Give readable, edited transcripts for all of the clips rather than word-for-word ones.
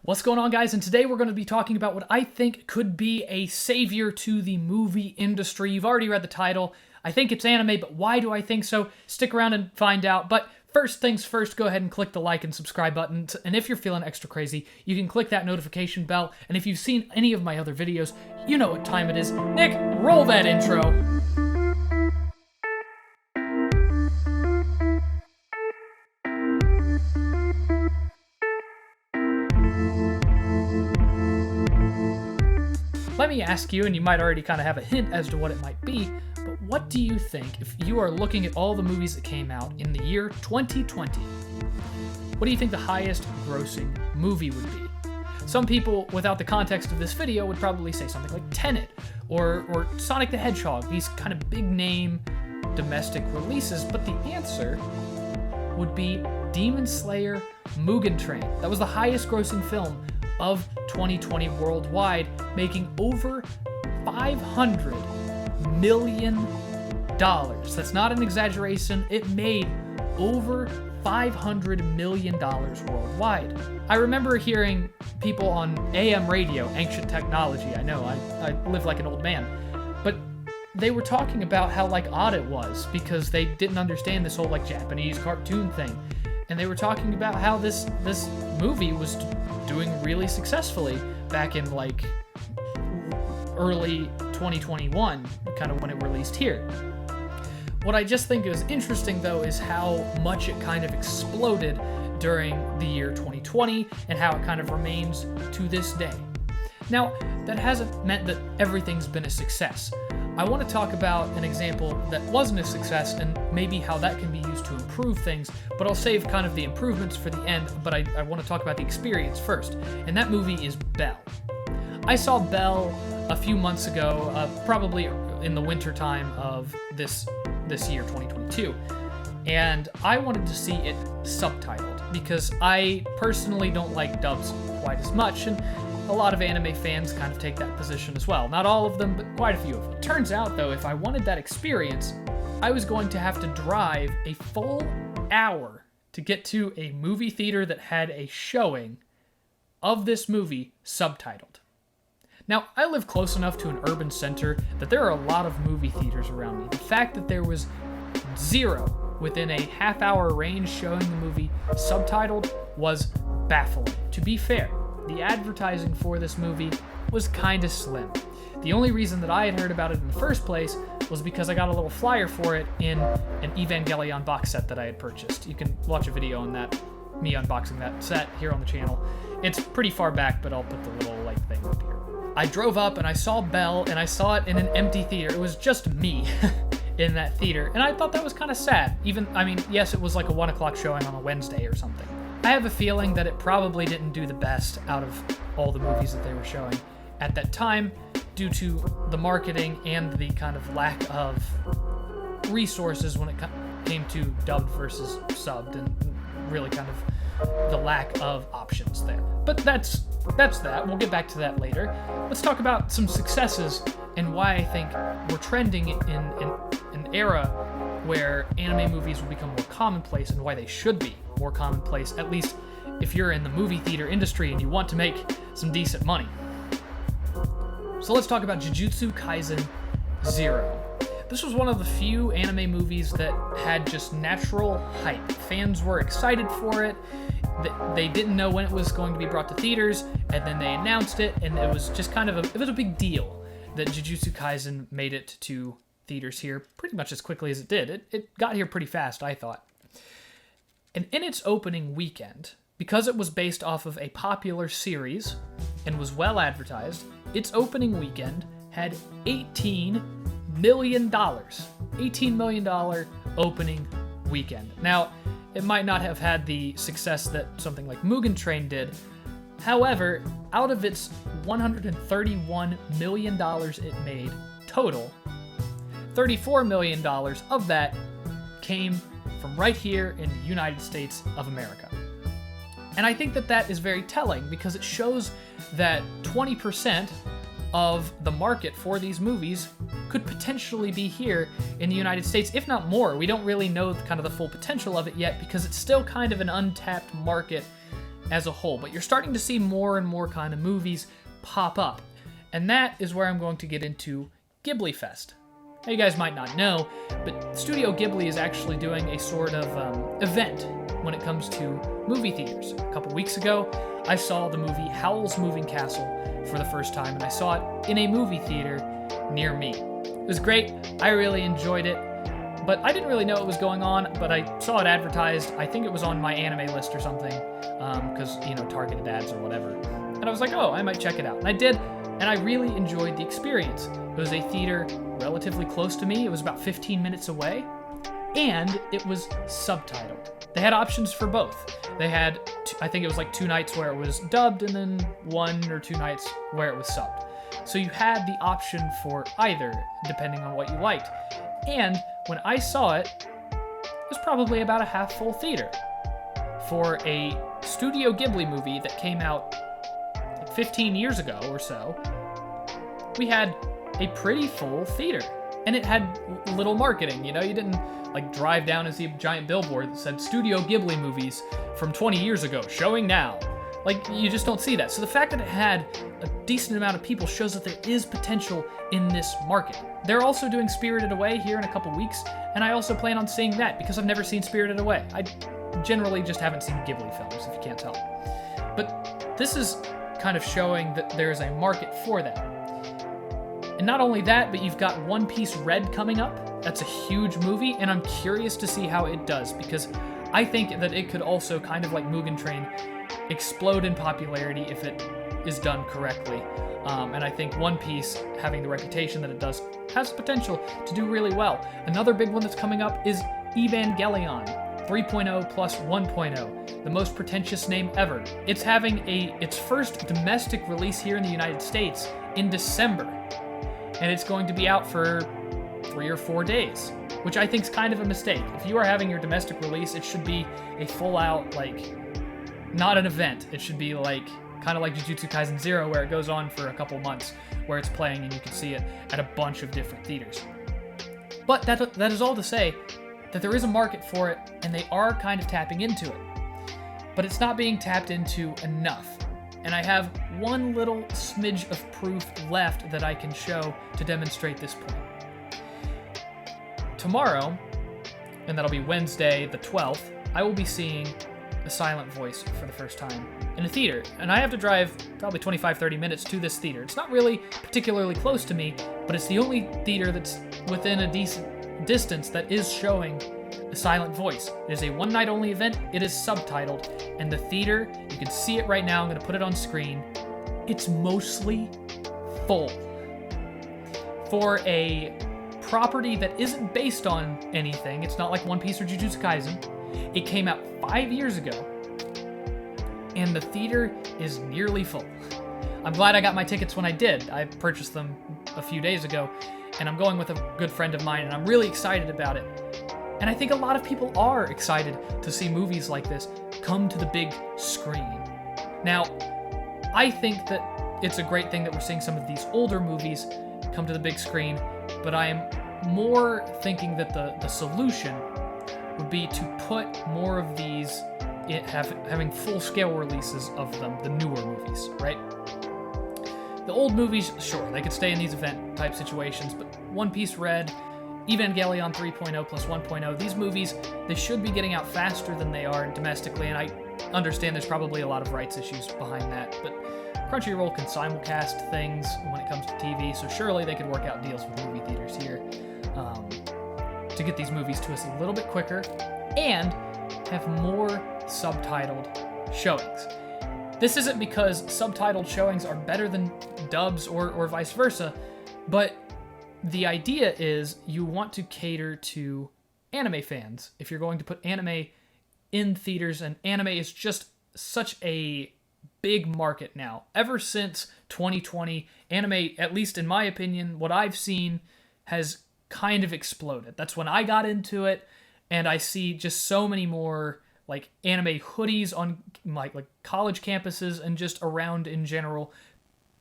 What's going on, guys? And today we're going to be talking about what I think could be a savior to the movie industry. You've already read the title. I think it's anime, but why do I think so? Stick around and find out. But first things first, go ahead and click the like and subscribe buttons. And if you're feeling extra crazy, you can click that notification bell. And if you've seen any of my other videos, you know what time it is. Nick, roll that intro. Let me ask you, and you might already kind of have a hint as to what it might be, but what do you think if you are looking at all the movies that came out in the year 2020? What do you think the highest grossing movie would be? Some people, without the context of this video, would probably say something like Tenet or Sonic the Hedgehog, these kind of big name domestic releases, but the answer would be Demon Slayer Mugen Train. That was the highest grossing film of 2020 worldwide, making over $500 million. That's not an exaggeration. It made over $500 million worldwide. I remember hearing people on AM radio, ancient technology, I know, I live like an old man, but they were talking about how odd it was because they didn't understand this whole Japanese cartoon thing. And they were talking about how this movie was doing really successfully back in early 2021, kind of when it released here. What I just think is interesting though is how much it kind of exploded during the year 2020 and how it kind of remains to this day. Now, that hasn't meant that everything's been a success. I want to talk about an example that wasn't a success and maybe how that can be used to improve things, but I'll save kind of the improvements for the end, but I want to talk about the experience first, and that movie is Belle. I saw Belle a few months ago, probably in the winter time of this year, 2022, and I wanted to see it subtitled because I personally don't like dubs quite as much, and a lot of anime fans kind of take that position as well. Not all of them, but quite a few of them. Turns out, though, if I wanted that experience, I was going to have to drive a full hour to get to a movie theater that had a showing of this movie subtitled. Now, I live close enough to an urban center that there are a lot of movie theaters around me. The fact that there was zero within a half-hour range showing the movie subtitled was baffling. To be fair, the advertising for this movie was kind of slim. The only reason that I had heard about it in the first place was because I got a little flyer for it in an Evangelion box set that I had purchased. You can watch a video on that, me unboxing that set here on the channel. It's pretty far back, but I'll put the little thing up here. I drove up and I saw Belle, and I saw it in an empty theater. It was just me in that theater, and I thought that was kind of sad. Yes, it was like a 1 o'clock showing on a Wednesday or something. I have a feeling that it probably didn't do the best out of all the movies that they were showing at that time due to the marketing and the kind of lack of resources when it came to dubbed versus subbed, and really kind of the lack of options there. But that's that. We'll get back to that later. Let's talk about some successes and why I think we're trending in an era where anime movies will become more commonplace and why they should be more commonplace, at least if you're in the movie theater industry and you want to make some decent money. So let's talk about Jujutsu Kaisen 0. This was one of the few anime movies that had just natural hype. Fans were excited for it. They didn't know when it was going to be brought to theaters, and then they announced it, and it was just kind of it was a big deal that Jujutsu Kaisen made it to theaters here pretty much as quickly as it did. It got here pretty fast, I thought. And in its opening weekend, because it was based off of a popular series and was well advertised, its opening weekend had $18 million. $18 million opening weekend. Now, it might not have had the success that something like Mugen Train did. However, out of its $131 million it made total, $34 million of that came from right here in the United States of America. And I think that is very telling because it shows that 20% of the market for these movies could potentially be here in the United States, if not more. We don't really know kind of the full potential of it yet because it's still kind of an untapped market as a whole, but you're starting to see more and more kind of movies pop up. And that is where I'm going to get into Ghibli Fest. Now, you guys might not know, but Studio Ghibli is actually doing a sort of event when it comes to movie theaters. A couple weeks ago, I saw the movie Howl's Moving Castle for the first time, and I saw it in a movie theater near me. It was great. I really enjoyed it, but I didn't really know what was going on, but I saw it advertised. I think it was on my anime list or something, because, targeted ads or whatever. And I was like, oh, I might check it out. And I did, and I really enjoyed the experience. It was a theater relatively close to me. It was about 15 minutes away, and it was subtitled. They had options for both. They had, I think it was like 2 nights where it was dubbed, and then 1 or 2 nights where it was subbed. So you had the option for either, depending on what you liked. And when I saw it, it was probably about a half-full theater. For a Studio Ghibli movie that came out like 15 years ago or so, we had a pretty full theater. And it had little marketing, you didn't like drive down and see a giant billboard that said Studio Ghibli movies from 20 years ago, showing now. Like, you just don't see that. So the fact that it had a decent amount of people shows that there is potential in this market. They're also doing Spirited Away here in a couple weeks, and I also plan on seeing that because I've never seen Spirited Away. I generally just haven't seen Ghibli films, if you can't tell. But this is kind of showing that there's a market for that. And not only that, but you've got One Piece Red coming up. That's a huge movie, and I'm curious to see how it does, because I think that it could also, kind of like Mugen Train, explode in popularity if it is done correctly. And I think One Piece, having the reputation that it does, has the potential to do really well. Another big one that's coming up is Evangelion 3.0 plus 1.0, the most pretentious name ever. It's having its first domestic release here in the United States in December. And it's going to be out for 3 or 4 days, which I think is kind of a mistake. If you are having your domestic release, it should be a full-out, not an event. It should be kind of like Jujutsu Kaisen 0, where it goes on for a couple months, where it's playing and you can see it at a bunch of different theaters. But that is all to say that there is a market for it, and they are kind of tapping into it. But it's not being tapped into enough. And I have one little smidge of proof left that I can show to demonstrate this point. Tomorrow, and that'll be Wednesday the 12th, I will be seeing A Silent Voice for the first time in a theater. And I have to drive probably 25-30 minutes to this theater. It's not really particularly close to me, but it's the only theater that's within a decent distance that is showing A Silent Voice. It is a one-night-only event. It is subtitled. And the theater, you can see it right now. I'm going to put it on screen. It's mostly full. For a property that isn't based on anything, it's not like One Piece or Jujutsu Kaisen. It came out 5 years ago, and the theater is nearly full. I'm glad I got my tickets when I did. I purchased them a few days ago, and I'm going with a good friend of mine, and I'm really excited about it. And I think a lot of people are excited to see movies like this come to the big screen. Now, I think that it's a great thing that we're seeing some of these older movies come to the big screen, but I am more thinking that the solution would be to put more of these having full-scale releases of them, the newer movies, right? The old movies, sure, they could stay in these event-type situations, but One Piece Red, Evangelion 3.0 plus 1.0, these movies, they should be getting out faster than they are domestically, and I understand there's probably a lot of rights issues behind that, but Crunchyroll can simulcast things when it comes to TV, so surely they could work out deals with movie theaters here to get these movies to us a little bit quicker and have more subtitled showings. This isn't because subtitled showings are better than dubs or vice versa, but the idea is you want to cater to anime fans. If you're going to put anime in theaters, and anime is just such a big market now. Ever since 2020, anime, at least in my opinion, what I've seen, has kind of exploded. That's when I got into it, and I see just so many more anime hoodies on like college campuses and just around in general.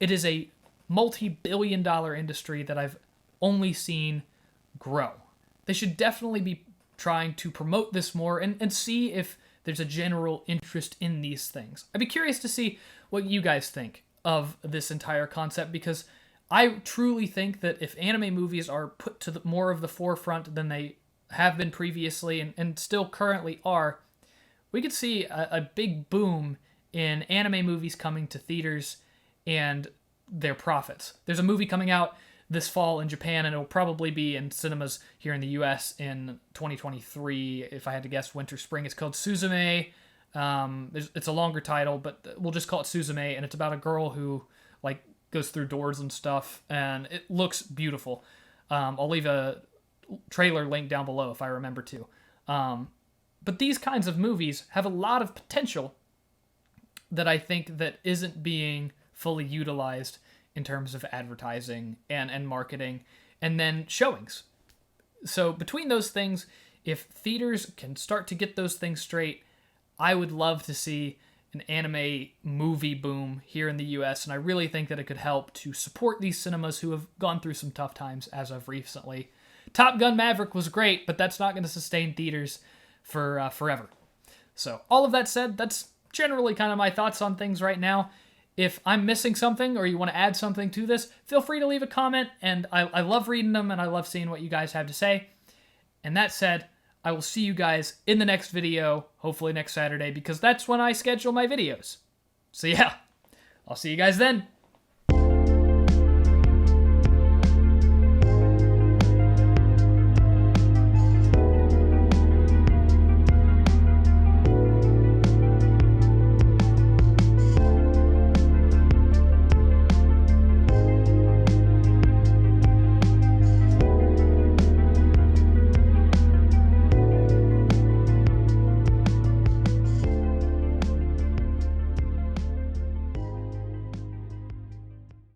It is a multi-billion-dollar industry that I've only seen grow. They should definitely be trying to promote this more and see if there's a general interest in these things. I'd be curious to see what you guys think of this entire concept, because I truly think that if anime movies are put to more of the forefront than they have been previously and still currently are, we could see a big boom in anime movies coming to theaters and their profits. There's a movie coming out this fall in Japan, and it'll probably be in cinemas here in the US in 2023, if I had to guess, winter, spring. It's called Suzume. It's a longer title, but we'll just call it Suzume, and it's about a girl who like goes through doors and stuff, and it looks beautiful. I'll leave a trailer link down below if I remember to. But these kinds of movies have a lot of potential that I think that isn't being fully utilized in terms of advertising and marketing, and then showings. So between those things, if theaters can start to get those things straight, I would love to see an anime movie boom here in the US, and I really think that it could help to support these cinemas who have gone through some tough times as of recently. Top Gun Maverick was great, but that's not going to sustain theaters for forever. So all of that said, that's generally kind of my thoughts on things right now. If I'm missing something or you want to add something to this, feel free to leave a comment, and I love reading them, and I love seeing what you guys have to say. And that said, I will see you guys in the next video, hopefully next Saturday, because that's when I schedule my videos. So yeah, I'll see you guys then.